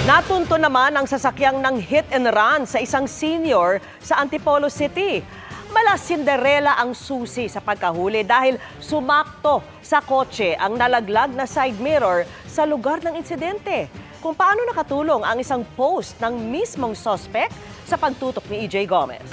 Natunto naman ang sasakyang ng hit and run sa isang senior sa Antipolo City. Mala Cinderella ang susi sa pagkahuli dahil sumakto sa kotse ang nalaglag na side mirror sa lugar ng insidente. Kung paano nakatulong ang isang post ng mismong suspect sa pagtutok ni EJ Gomez.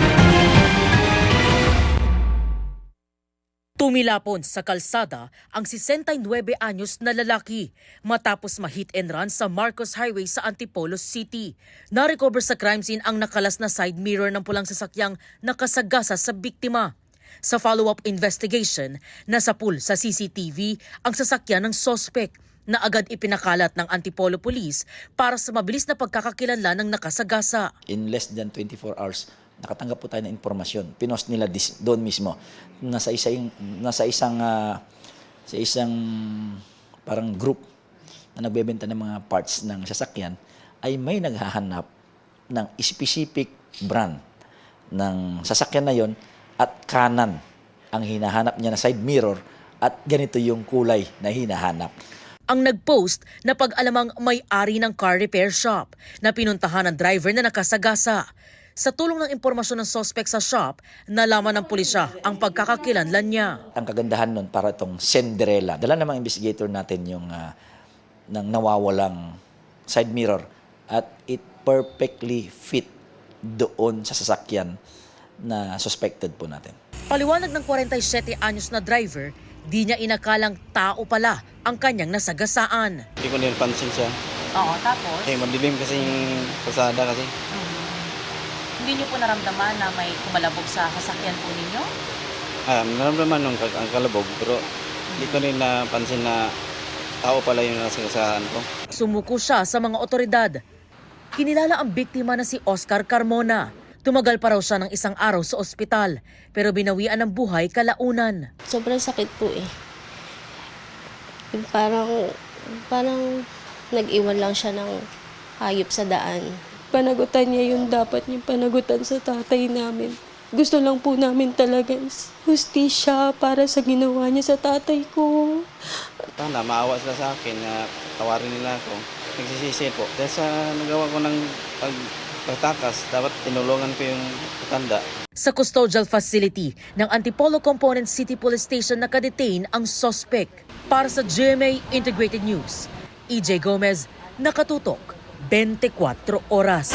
Tumilapon sa kalsada ang 69 anyos na lalaki matapos ma-hit and run sa Marcos Highway sa Antipolo City. Na-recover sa crime scene ang nakalas na side mirror ng pulang sasakyang nakasagasa sa biktima. Sa follow-up investigation, nasa pool sa CCTV ang sasakyan ng suspect na agad ipinakalat ng Antipolo Police para sa mabilis na pagkakakilanlan ng nakasagasa. In less than 24 hours, nakatanggap po tayo ng impormasyon. Pinost nila doon mismo na sa isang parang group na nagbebenta ng mga parts ng sasakyan ay may naghahanap ng specific brand ng sasakyan na yon at kanan ang hinahanap niya na side mirror at ganito yung kulay na hinahanap. Ang nag-post na pag-alamang may-ari ng car repair shop na pinuntahan ng driver na nakasagasa. Sa tulong ng impormasyon ng suspect sa shop, nalaman ng pulisya ang pagkakakilanlan niya. Ang kagandahan nun para itong Cinderella. Dala namang investigator natin yung ng nawawalang side mirror at it perfectly fit doon sa sasakyan na suspected po natin. Paliwanag ng 47 anyos na driver, di niya inakalang tao pala ang kanyang nasagasaan. Hindi ko nilpansin siya. Oo, tapos? Eh, madilim kasi yung kalsada kasi. Hindi niyo po naramdaman na may kumalabog sa sasakyan po ninyo? Naramdaman nung ang kalabog, pero hindi ko rin napansin na tao pala yung nasagasaan ko. Sumuko siya sa mga otoridad. Kinilala ang biktima na si Oscar Carmona. Tumagal pa raw siya ng isang araw sa ospital, pero binawian ng buhay kalaunan. Sobrang sakit po eh. Yung parang nag-iwan lang siya ng hayop sa daan. Panagutan niya yung dapat niyang panagutan sa tatay namin. Gusto lang po namin talaga hustisya para sa ginawa niya sa tatay ko. Sana maawa sila sa akin na tawarin nila ako. Nagsisisi po. Dahil sa nagawa ko ng pagtakas, dapat tinulungan ko yung matanda. Sa custodial facility ng Antipolo Component City Police Station nakadetain ang suspect. Para sa GMA Integrated News, EJ Gomez, nakatutok 24 oras.